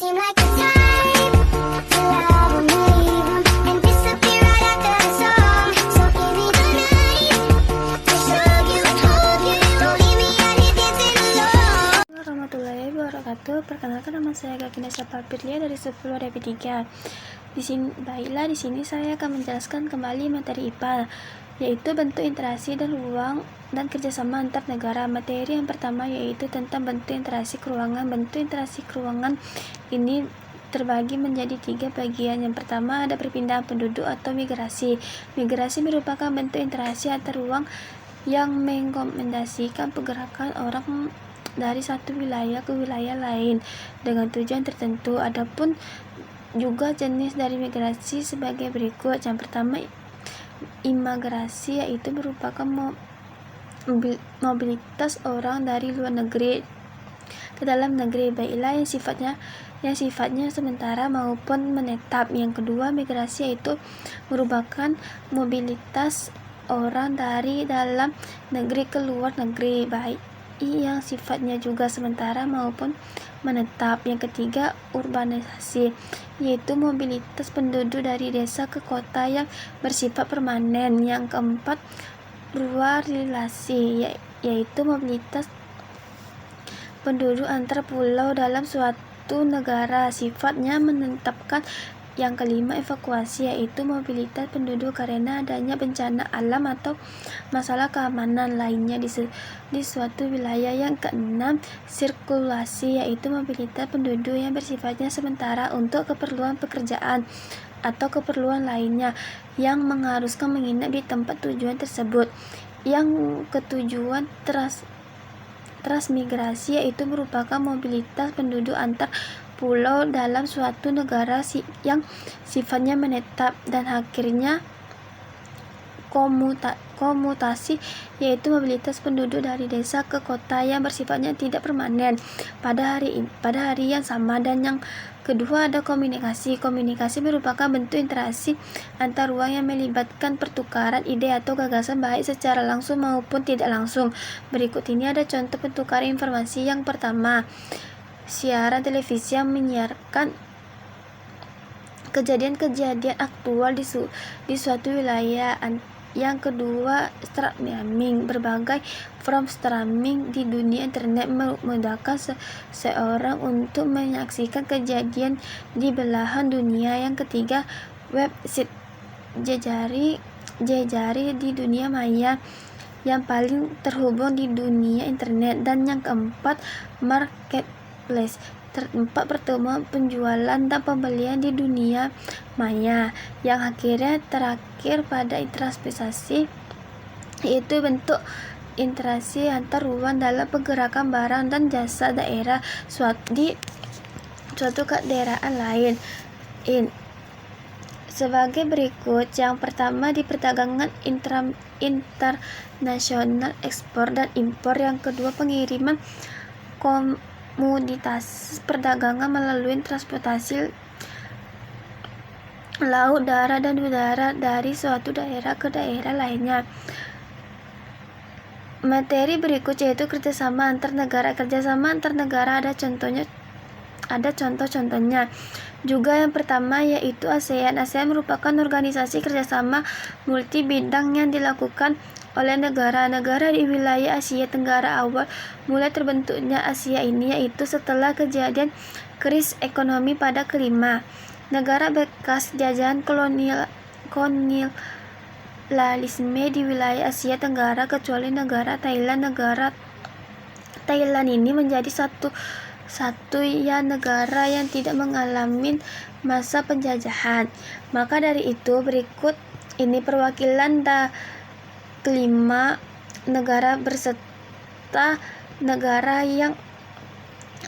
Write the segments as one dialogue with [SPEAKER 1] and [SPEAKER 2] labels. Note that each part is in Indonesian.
[SPEAKER 1] seem like the type to love and leave 'em and disappear right after the song. So give me the night to show you, hold you, don't leave me out here dancing alone.
[SPEAKER 2] Warahmatullahi wabarakatuh. Perkenalkan, nama saya Gakinesa Papirlia dari 10 RP3. Baiklah, di sini saya akan menjelaskan kembali materi IPA, yaitu bentuk interaksi dan ruang dan kerjasama antar negara. Materi yang pertama yaitu tentang bentuk interaksi keruangan. Bentuk interaksi keruangan ini terbagi menjadi 3 bagian. Yang pertama ada perpindahan penduduk atau migrasi. Migrasi merupakan bentuk interaksi antar ruang yang mengomentasikan pergerakan orang dari satu wilayah ke wilayah lain dengan tujuan tertentu. Adapun juga jenis dari migrasi sebagai berikut. Yang pertama, imigrasi, yaitu merupakan mobilitas orang dari luar negeri ke dalam negeri, baiklah yang sifatnya sementara maupun menetap. Yang kedua, migrasi, yaitu merupakan mobilitas orang dari dalam negeri ke luar negeri, baik yang sifatnya juga sementara maupun menetap. Yang ketiga, urbanisasi, yaitu mobilitas penduduk dari desa ke kota yang bersifat permanen. Yang keempat, ruralisasi, yaitu mobilitas penduduk antar pulau dalam suatu negara, sifatnya menetapkan. Yang kelima, evakuasi, yaitu mobilitas penduduk karena adanya bencana alam atau masalah keamanan lainnya di suatu wilayah. Yang keenam, sirkulasi, yaitu mobilitas penduduk yang bersifatnya sementara untuk keperluan pekerjaan atau keperluan lainnya yang mengharuskan menginap di tempat tujuan tersebut. Yang ketujuh, transmigrasi, yaitu merupakan mobilitas penduduk antar pulau dalam suatu negara yang sifatnya menetap. Dan akhirnya, komutasi, yaitu mobilitas penduduk dari desa ke kota yang bersifatnya tidak permanen pada hari yang sama. Dan yang kedua ada komunikasi. Komunikasi merupakan bentuk interaksi antar ruang yang melibatkan pertukaran ide atau gagasan baik secara langsung maupun tidak langsung. Berikut ini ada contoh pertukaran informasi. Yang pertama, siaran televisi yang menyiarkan kejadian-kejadian aktual di suatu wilayah. Yang kedua, streaming. Berbagai form streaming di dunia internet memudahkan seseorang untuk menyaksikan kejadian di belahan dunia. Yang ketiga, website, jejaring di dunia maya yang paling terhubung di dunia internet. Dan yang keempat, marketplace, tempat pertemuan penjualan dan pembelian di dunia maya. Yang akhirnya terakhir pada interaksi, yaitu bentuk interaksi antar ruang dalam pergerakan barang dan jasa daerah di suatu kedaerahan lain. Sebagai berikut. Yang pertama, di perdagangan internasional, ekspor dan impor. Yang kedua, pengiriman komoditas, perdagangan melalui transportasi laut, darat, dan udara dari suatu daerah ke daerah lainnya. Materi berikut yaitu kerjasama antar negara. Kerjasama antar negara ada contoh-contohnya juga. Yang pertama yaitu ASEAN. ASEAN merupakan organisasi kerjasama multi bidang yang dilakukan oleh negara-negara di wilayah Asia Tenggara. Awal mulai terbentuknya Asia ini yaitu setelah kejadian krisis ekonomi pada kelima negara bekas jajahan kolonialisme di wilayah Asia Tenggara, kecuali negara Thailand. Negara Thailand ini menjadi satu-satunya negara yang tidak mengalami masa penjajahan. Maka dari itu, berikut ini perwakilan kelima negara berserta negara yang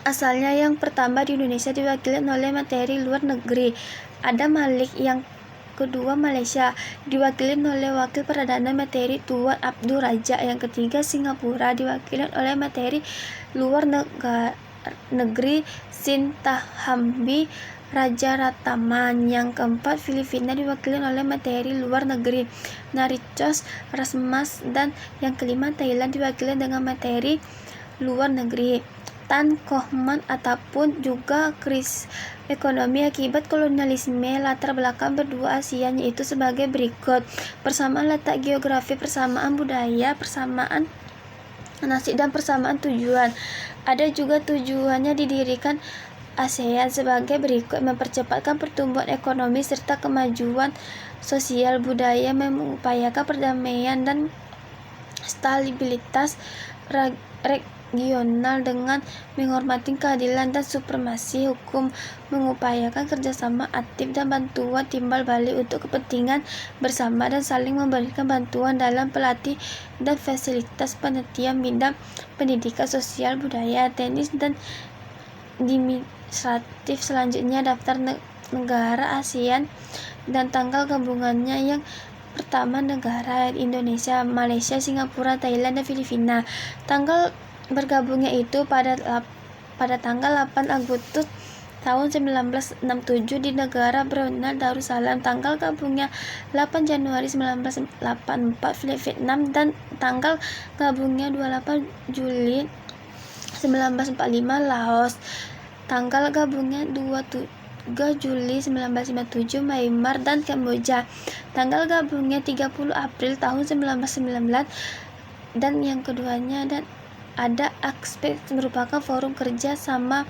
[SPEAKER 2] asalnya. Yang pertama, di Indonesia diwakili oleh Menteri Luar Negeri ada Malik. Yang kedua, Malaysia diwakili oleh Wakil Perdana Menteri Tuan Abdul Raja. Yang ketiga, Singapura diwakili oleh Menteri Luar Negeri Sintahambi Rajaratnam. Yang keempat, Filipina diwakili oleh Menteri Luar Negeri Naricos Rasmas. Dan yang kelima, Thailand diwakili dengan Menteri Luar Negeri Tan Kohman ataupun juga krisis ekonomi akibat kolonialisme. Latar belakang berdua ASEAN yaitu sebagai berikut: persamaan letak geografi, persamaan budaya, persamaan nasib, dan persamaan tujuan. Ada juga tujuannya didirikan ASEAN sebagai berikut: mempercepatkan pertumbuhan ekonomi serta kemajuan sosial budaya, mengupayakan perdamaian dan stabilitas regional dengan menghormati keadilan dan supremasi hukum, mengupayakan kerjasama aktif dan bantuan timbal balik untuk kepentingan bersama, dan saling memberikan bantuan dalam pelatih dan fasilitas penelitian bidang pendidikan, sosial, budaya, teknis, dan administratif. Selanjutnya, daftar negara ASEAN dan tanggal gabungannya. Yang pertama, negara Indonesia, Malaysia, Singapura, Thailand, dan Filipina. Tanggal bergabungnya itu pada tanggal 8 Agustus tahun 1967 di negara Brunei Darussalam. Tanggal gabungnya 8 Januari 1984 Vietnam, dan tanggal gabungnya 28 Juli 1945 Laos. Tanggal gabungnya 23 Juli 1957 Myanmar dan Kamboja. Tanggal gabungnya 30 April tahun 1919. Dan yang keduanya, dan ada aspek merupakan forum kerja sama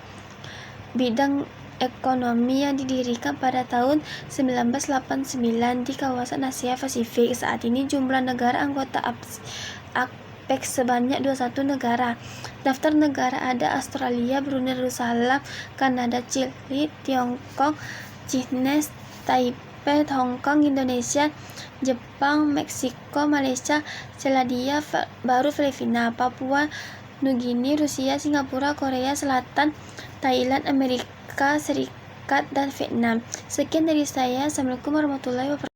[SPEAKER 2] bidang ekonomi yang didirikan pada tahun 1989 di kawasan Asia Pasifik. Saat ini jumlah negara anggota APEC sebanyak 21 negara. Daftar negara ada Australia, Brunei Darussalam, Kanada, Chili, Tiongkok, China, Taipei, Hong Kong, Indonesia, Jepang, Meksiko, Malaysia, Selandia Baru, Filipina, Papua Nugini, Rusia, Singapura, Korea Selatan, Thailand, Amerika Serikat, dan Vietnam. Sekian dari saya. Assalamualaikum warahmatullahi wabarakatuh.